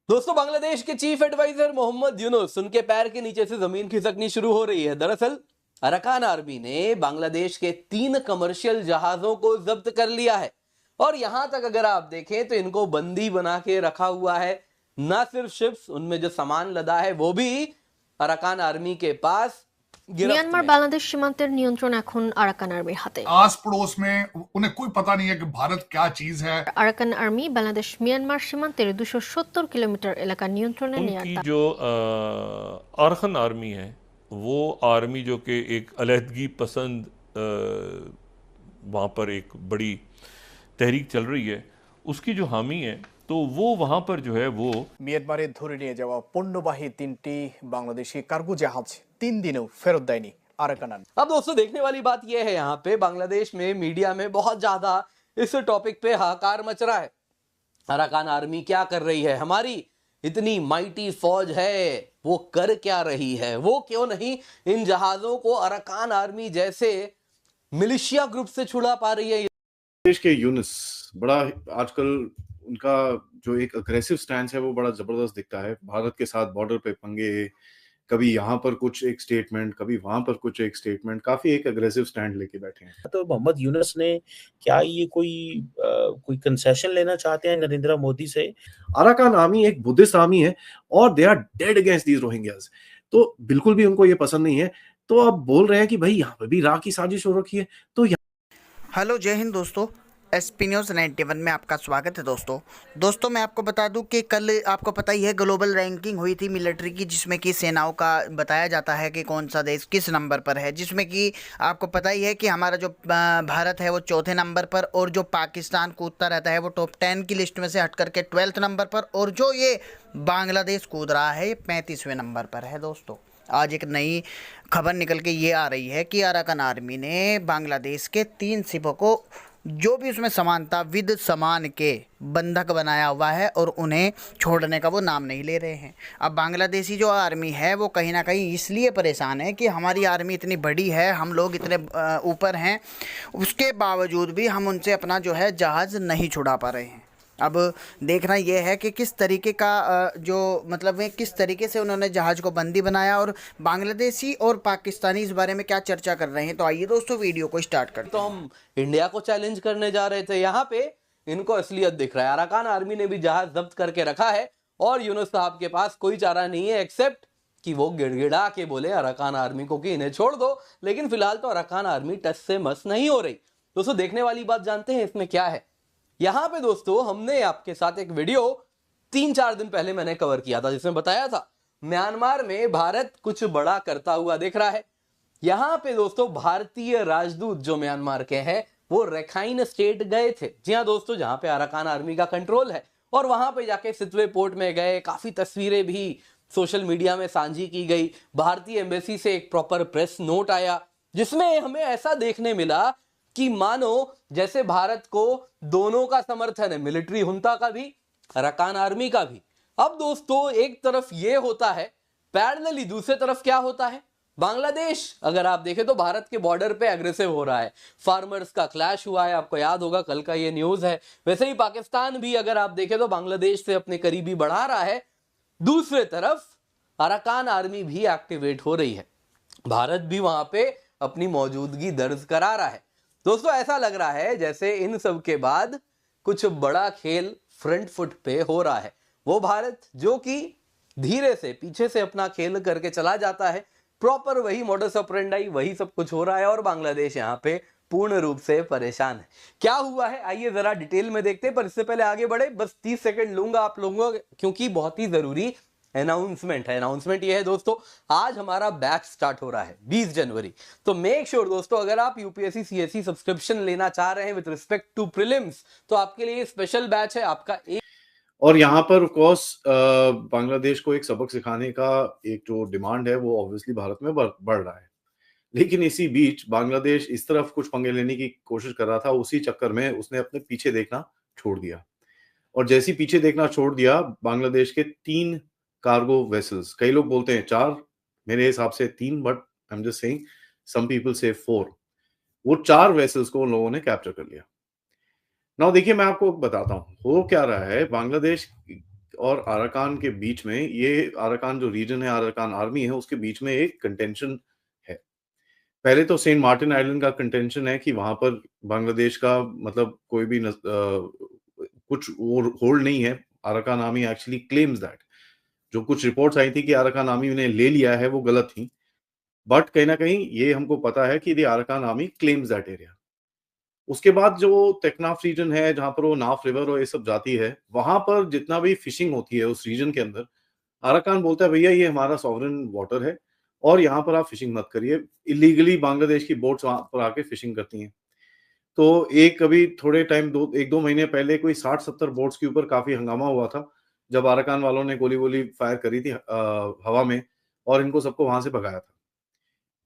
दोस्तों, बांग्लादेश के chief adviser Mohammad Yunus, उनके पैर के नीचे से जमीन खिसकनी शुरू हो रही है। दरअसल अराकान आर्मी ने बांग्लादेश के 3 कमर्शियल जहाजों को जब्त कर लिया है और यहां तक अगर आप देखें तो इनको बंदी बना के रखा हुआ है। ना सिर्फ शिप्स, उनमें जो सामान लदा है वो भी अराकान आर्मी के पास गिरफ्त মিয়ানমার में। বাংলাদেশ সীমান্তের নিয়ন্ত্রণ এখন আরাকান আর্মির হাতে। आस पड़ोस में उन्हें कोई पता नहीं है कि भारत क्या चीज है। আরাকান আর্মি বাংলাদেশ মিয়ানমার সীমান্তের 270 কিলোমিটাर এলাকা নিয়ন্ত্রণে নেয়ার उनकी जो अरखन आर्मी है वो आर्मी जो कि एक अलहदगी पसंद वहाँ पर एक बड़ी तहरीक चल रही है, उसकी जो हामी है, तो वो वहाँ पर जो है वो মিয়ানমারে ধরে নিয়ে যাওয়া পণ্যবাহী 3টি বাংলাদেশি কার্গো জাহাজ 3 দিনেও ফেরত দেয়নি আরাকান আর্মি। अब दोस्तों, देखने वाली बात यह है, यहाँ पे बांग्लादेश में मीडिया में बहुत ज्यादा इस टॉपिक पे हाहाकार मच रहा है। अराकान आर्मी क्या कर रही है, हमारी इतनी माइटी फौज है वो कर क्या रही है, वो क्यों नहीं इन जहाजों को अराकान आर्मी जैसे मिलिशिया ग्रुप से छुड़ा पा रही है। देश के यूनुस बड़ा आजकल उनका जो एक अग्रेसिव स्टैंड है वो बड़ा जबरदस्त दिखता है। भारत के साथ बॉर्डर पे पंगे, कभी यहाँ पर कुछ एक स्टेटमेंट, कभी वहां पर कुछ एक स्टेटमेंट, काफी एक अग्रेसिव स्टैंड लेके बैठे हैं। तो मोहम्मद यूनुस ने क्या ये कोई कंसेशन लेना चाहते हैं नरेंद्र मोदी से? अराकान आर्मी एक बुद्धिस्ट आर्मी है और they are dead against these Rohingyas, तो बिल्कुल भी उनको ये पसंद नहीं है। तो अब बोल रहे हैं कि भाई यहाँ पे भी राह की साजिश हो रखी है। तो हेलो, जय हिंद दोस्तों। एसपी न्यूज़ 91 में आपका स्वागत है। दोस्तों मैं आपको बता दूं कि कल आपको पता ही है ग्लोबल रैंकिंग हुई थी मिलिट्री की, जिसमें कि सेनाओं का बताया जाता है कि कौन सा देश किस नंबर पर है, जिसमें कि आपको पता ही है कि हमारा जो भारत है वो 4थे नंबर पर, और जो पाकिस्तान कूदता रहता है वो टॉप 10 की लिस्ट में से हट करके 12th नंबर पर, और जो ये बांग्लादेश कूद रहा है ये 35वें नंबर पर है। दोस्तों आज एक नई खबर निकल के ये आ रही है कि अराकान आर्मी ने बांग्लादेश के 3 शिपों को, जो भी उसमें सामान था, विद सामान के बंधक बनाया हुआ है और उन्हें छोड़ने का वो नाम नहीं ले रहे हैं। अब बांग्लादेशी जो आर्मी है वो कहीं ना कहीं इसलिए परेशान है कि हमारी आर्मी इतनी बड़ी है, हम लोग इतने ऊपर हैं, उसके बावजूद भी हम उनसे अपना जो है जहाज़ नहीं छुड़ा पा रहे हैं। अब देखना यह है कि किस तरीके का जो मतलब है, किस तरीके से उन्होंने जहाज़ को बंदी बनाया, और बांग्लादेशी और पाकिस्तानी इस बारे में क्या चर्चा कर रहे हैं। तो आइए दोस्तों वीडियो को स्टार्ट करते तो हम इंडिया को चैलेंज करने जा रहे थे, यहाँ पे इनको असलियत दिख रहा है। अराकान आर्मी ने भी जहाज जब्त करके रखा है और यूनुस साहब के पास कोई चारा नहीं है एक्सेप्ट कि वो गिड़गिड़ा के बोले अराकान आर्मी को कि इन्हें छोड़ दो। लेकिन फिलहाल तो अराकान आर्मी टच से मस नहीं हो रही। दोस्तों, देखने वाली बात जानते हैं इसमें क्या है। यहां पे दोस्तों हमने आपके साथ एक वीडियो 3-4 दिन पहले मैंने कवर किया था, जिसमें बताया था म्यांमार में भारत कुछ बड़ा करता हुआ दिख रहा है। यहां पे दोस्तों भारतीय राजदूत जो म्यांमार के हैं वो रखाइन स्टेट गए थे। जी हाँ दोस्तों, जहां पे अराकान आर्मी का कंट्रोल है, और वहां पे जाके सितवे पोर्ट में गए, काफी तस्वीरें भी सोशल मीडिया में साझी की गई। भारतीय एम्बेसी से एक प्रॉपर प्रेस नोट आया जिसमें हमें ऐसा देखने मिला कि मानो जैसे भारत को दोनों का समर्थन है, मिलिट्री हुंता का भी, अराकान आर्मी का भी। अब दोस्तों एक तरफ ये होता है, पैरेलली दूसरी तरफ क्या होता है, बांग्लादेश अगर आप देखें तो भारत के बॉर्डर पे एग्रेसिव हो रहा है। फार्मर्स का क्लैश हुआ है, आपको याद होगा कल का ये न्यूज है। वैसे ही पाकिस्तान भी अगर आप देखें तो बांग्लादेश से अपने करीबी बढ़ा रहा है। दूसरी तरफ अराकान आर्मी भी एक्टिवेट हो रही है, भारत भी वहां पे अपनी मौजूदगी दर्ज करा रहा है। दोस्तों ऐसा लग रहा है जैसे इन सब के बाद कुछ बड़ा खेल फ्रंट फुट पे हो रहा है। वो भारत जो कि धीरे से पीछे से अपना खेल करके चला जाता है, प्रॉपर वही मॉडस ऑपरेंडाई, वही सब कुछ हो रहा है, और बांग्लादेश यहाँ पे पूर्ण रूप से परेशान है। क्या हुआ है आइए जरा डिटेल में देखते हैं, पर इससे पहले आगे बढ़े बस 30 सेकंड लूंगा आप लोगों को, क्योंकि बहुत ही जरूरी अनाउंसमेंट है। अनाउंसमेंट ये है दोस्तों, आज हमारा बैच स्टार्ट हो रहा है 20 जनवरी। तो मेक श्योर दोस्तों, अगर आप यूपीएससी सीएससी सब्सक्रिप्शन लेना चाह रहे हैं विद रिस्पेक्ट टू प्रीलिम्स, तो आपके लिए स्पेशल बैच है आपका और यहाँ पर ऑफ कोर्स बांग्लादेश को एक सबक सिखाने का एक जो डिमांड है वो ऑब्वियसली भारत में बढ़ रहा है। लेकिन इसी बीच बांग्लादेश इस तरफ कुछ पंगे लेने की कोशिश कर रहा था, उसी चक्कर में उसने अपने पीछे देखना छोड़ दिया। और जैसे ही पीछे देखना छोड़ दिया, बांग्लादेश के 3 कार्गो वेसल्स, कई लोग बोलते हैं 4, मेरे हिसाब से 3, but I am just saying some people say 4, वो 4 वेसल्स को उन लोगों ने कैप्चर कर लिया। नाउ देखिए मैं आपको बताता हूँ हो क्या रहा है। बांग्लादेश और अराकान के बीच में, ये अराकान जो रीजन है, अराकान आर्मी है, उसके बीच में एक कंटेंशन है। पहले तो सेंट मार्टिन आइलैंड का कंटेंशन है कि वहां पर बांग्लादेश का मतलब कोई भी कुछ होल्ड नहीं है। Arakan army actually claims that. जो कुछ रिपोर्ट्स आई थी कि अराकान आर्मी ने ले लिया है, वो गलत थी। बट कहीं ना कहीं ये हमको पता है कि the Arakan army claims that area. उसके बाद जो टेक्नाफ रीजन है, जहां पर वो नाफ रिवर और ये सब जाती है, वहां पर जितना भी फिशिंग होती है उस रीजन के अंदर, अराकान बोलता है भैया ये हमारा सॉवरेन वाटर है और यहाँ पर आप फिशिंग मत करिए। इलीगली बांग्लादेश की बोट्स वहां पर आके फिशिंग करती हैं। तो एक अभी थोड़े टाइम, 1-2 महीने पहले कोई 60-70 बोट्स के ऊपर काफी हंगामा हुआ था, जब अराकान वालों ने गोली वोली फायर करी थी हवा में, और इनको सबको वहां से भगाया था।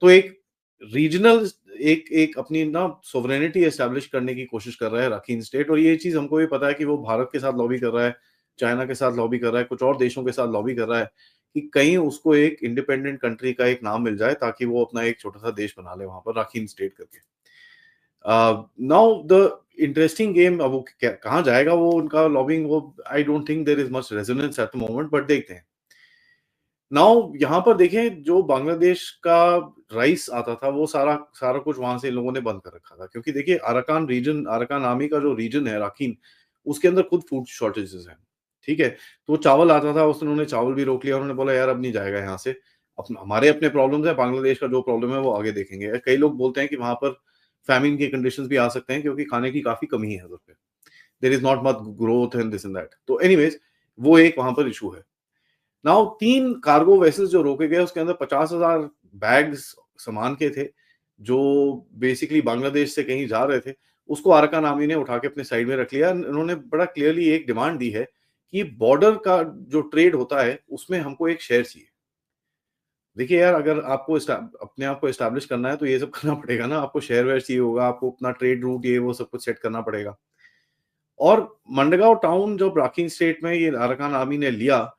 तो एक रीजनल एक एक अपनी ना सोवरेनिटी एस्टैब्लिश करने की कोशिश कर रहा है राखीन स्टेट। और ये चीज हमको भी पता है कि वो भारत के साथ लॉबी कर रहा है, चाइना के साथ लॉबी कर रहा है, कुछ और देशों के साथ लॉबी कर रहा है कि कहीं उसको एक इंडिपेंडेंट कंट्री का एक नाम मिल जाए, ताकि वो अपना एक छोटा सा देश बना ले वहां पर राखीन स्टेट करके। नाउ द इंटरेस्टिंग गेम, अब वो कहाँ जाएगा वो उनका लॉबिंग, वो I don't think there is much resonance at the moment, but देखते हैं। नाउ यहाँ पर देखें, जो बांग्लादेश का राइस आता था वो सारा सारा कुछ वहां से लोगों ने बंद कर रखा था, क्योंकि देखिए अराकान रीजन, अराकान आर्मी का जो रीजन है राखीन, उसके अंदर खुद फूड शॉर्टेजेस हैं। ठीक है, तो चावल आता था, उन्होंने चावल भी रोक लिया। उन्होंने बोला यार अब नहीं जाएगा यहाँ से, हमारे अपने प्रॉब्लम्स है, बांग्लादेश का जो प्रॉब्लम है वो आगे देखेंगे। कई लोग बोलते हैं कि वहां पर फैमिन के कंडीशंस भी आ सकते हैं, क्योंकि खाने की काफी कमी है उधर पे, there is not much growth and this and that. तो एनीवेज वो एक वहां पर इशू है। नाउ 3 कार्गो वेसल्स जो रोके गए, उसके अंदर 50,000 बैग्स सामान के थे, जो बेसिकली बांग्लादेश से कहीं जा रहे थे। उसको अराकान आर्मी ने उठा के अपने साइड में रख लिया। उन्होंने बड़ा क्लियरली एक डिमांड दी है कि बॉर्डर का जो ट्रेड होता है उसमें हमको एक शेयर चाहिए। देखिए यार, अगर आपको अपने आप को एस्टैब्लिश करना है तो ये सब करना पड़ेगा ना, आपको शेयर वेयर चाहिए होगा, आपको अपना ट्रेड रूट ये वो सब कुछ सेट करना पड़ेगा। और मंडगांव टाउन जब राखीन स्टेट में ये अराकान आर्मी ने लिया,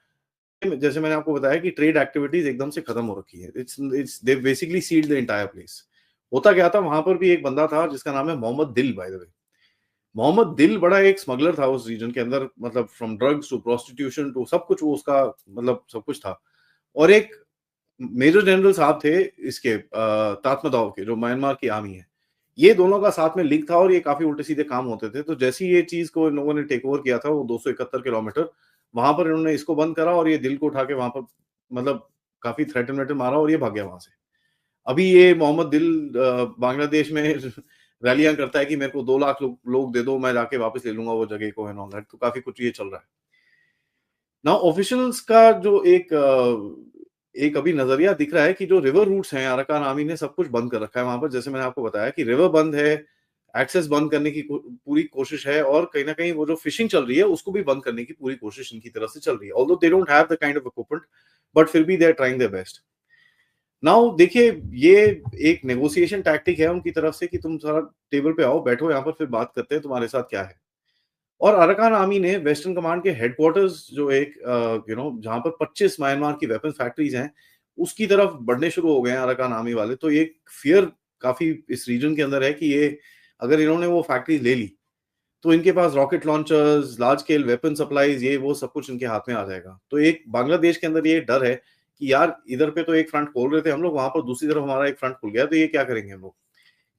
जैसे मैंने आपको बताया कि ट्रेड एक्टिविटीज एकदम से खत्म हो रखी है। It's they basically sealed the entire place. होता क्या था, वहां पर भी एक बंदा था जिसका नाम है मोहम्मद दिल, बाय द वे। मोहम्मद दिल बड़ा एक स्मगलर था उस रीजन के अंदर, मतलब from drugs to prostitution to सब कुछ, वो उसका मतलब सब कुछ था। और एक मेजर जनरल साहब थे इसके तात्मदाव के, जो म्यांमार की आर्मी है, ये दोनों का साथ में लिंक था और ये काफी उल्टे सीधे काम होते थे। तो जैसे ही ये चीज को इन लोगों ने टेक ओवर किया था, वो 271 किलोमीटर वहां पर इन्होंने इसको बंद करा और ये दिल को उठा के वहां पर मतलब काफी थ्रेटन वेटन मारा और ये भाग गया वहां से। अभी ये मोहम्मद दिल बांग्लादेश में रैलियां करता है कि मेरे को 2 लाख लोग दे दो, मैं जाके वापस ले लूंगा वो जगह को एंड ऑल दैट। तो काफी कुछ ये चल रहा है ना। ऑफिशियल्स का जो एक अभी नजरिया दिख रहा है कि जो रिवर रूट्स हैं, अराकान आर्मी ने सब कुछ बंद कर रखा है वहां पर। जैसे मैंने आपको बताया कि रिवर बंद है, एक्सेस बंद करने की पूरी कोशिश है, और कहीं ना कहीं वो जो फिशिंग चल रही है उसको भी बंद करने की पूरी कोशिश इनकी तरफ से चल रही है। Although they don't have the kind of equipment, but फिर भी they are trying their best. Now देखिए, ये एक नेगोशिएशन टैक्टिक है उनकी तरफ से कि तुम सारा टेबल पे आओ, बैठो यहाँ पर, फिर बात करते हैं तुम्हारे साथ क्या है। और अराकान आर्मी ने वेस्टर्न कमांड के हेडक्वार्टर्स, जो एक जहां पर 25 म्यांमार की वेपन फैक्ट्रीज हैं, उसकी तरफ बढ़ने शुरू हो गए हैं अराकान आर्मी वाले। तो एक फियर काफी इस रीजन के अंदर है कि ये अगर इन्होंने वो फैक्ट्री ले ली तो इनके पास rocket launchers, large scale weapon supplies, ये वो सब कुछ इनके हाथ में आ जाएगा। तो एक बांग्लादेश के अंदर ये डर है कि यार इधर पे तो एक फ्रंट खोल रहे थे हम लोग, वहां पर दूसरी तरफ हमारा एक फ्रंट खुल गया, तो ये क्या करेंगे हम लोग।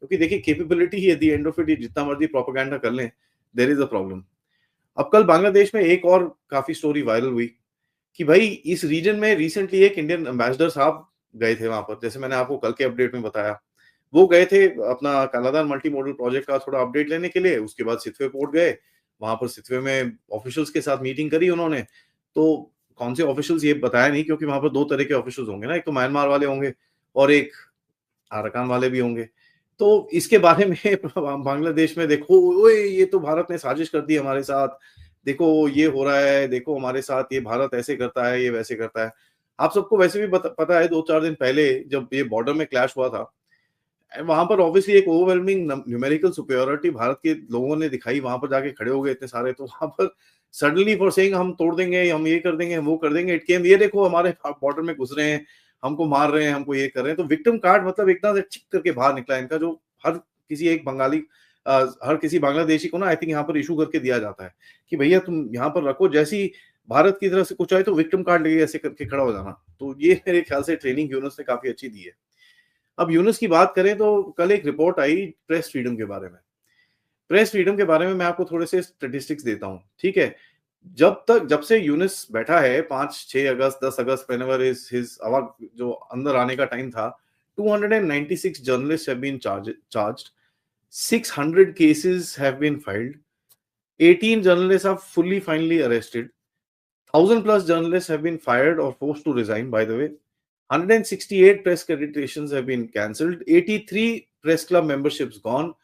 क्योंकि देखिए, capability he at the end of it, जितना मर्जी प्रोपेगेंडा कर लें, देयर इज अ प्रॉब्लम। अब कल बांग्लादेश में एक और काफी स्टोरी वायरल हुई कि भाई इस रीजन में रिसेंटली एक इंडियन एम्बेसडर साहब गए थे वहां पर। जैसे मैंने आपको कल के अपडेट में बताया, वो गए थे अपना कालादान मल्टी मॉडल प्रोजेक्ट का थोड़ा अपडेट लेने के लिए। उसके बाद सिथवे पोर्ट गए, वहां पर सिथवे में ऑफिशियल्स के साथ मीटिंग करी उन्होंने। तो कौन से ऑफिशियल्स ये बताया नहीं, क्योंकि वहां पर 2 तरह के ऑफिशियल्स होंगे ना, एक तो म्यांमार वाले होंगे और एक अराकान वाले भी होंगे। तो इसके बारे में बांग्लादेश में देखो, ओए ये तो भारत ने साजिश कर दी हमारे साथ, देखो ये हो रहा है, देखो हमारे साथ ये भारत ऐसे करता है, ये वैसे करता है। आप सबको वैसे भी पता है 2-4 दिन पहले जब ये बॉर्डर में क्लैश हुआ था, वहां पर ऑब्वियसली एक ओवरवेलमिंग न्यूमेरिकल सुपेरियोरिटी भारत के लोगों ने दिखाई। वहां पर जाके खड़े हो गए इतने सारे, तो वहां पर सडनली फॉर सेइंग हम तोड़ देंगे, हम ये कर देंगे, हम वो कर देंगे, इट केम ये देखो हमारे बॉर्डर में घुस रहे हैं, हमको मार रहे हैं, हमको ये कर रहे हैं। तो विक्टिम कार्ड मतलब एकदम से चिक करके बाहर निकला इनका, जो हर किसी एक बंगाली हर किसी बांग्लादेशी को ना आई थिंक यहाँ पर इशू करके दिया जाता है कि भैया तुम यहाँ पर रखो। जैसी भारत की तरफ से कुछ आए तो विक्टिम कार्ड लेके ऐसे करके खड़ा हो जाना। तो ये मेरे ख्याल से ट्रेनिंग यूनुस ने काफी अच्छी दी है। अब यूनुस की बात करें तो कल एक रिपोर्ट आई प्रेस फ्रीडम के बारे में। प्रेस फ्रीडम के बारे में मैं आपको थोड़े से स्टेटिस्टिक्स देता हूं, ठीक है। जब से यूनुस बैठा है 5-6 अगस्त 10 अगस्त whenever his आवाज जो अंदर आने का टाइम था, 296 journalists have been charged, 600 cases have been filed, 18 journalists are fully finally arrested, 1000 plus journalists have been fired or forced to resign, by the way. 168 press accreditations have been cancelled, 83 press club memberships gone,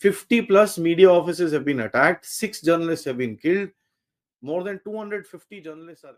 50 plus media offices have been attacked, 6 journalists have been killed, more than 250 journalists are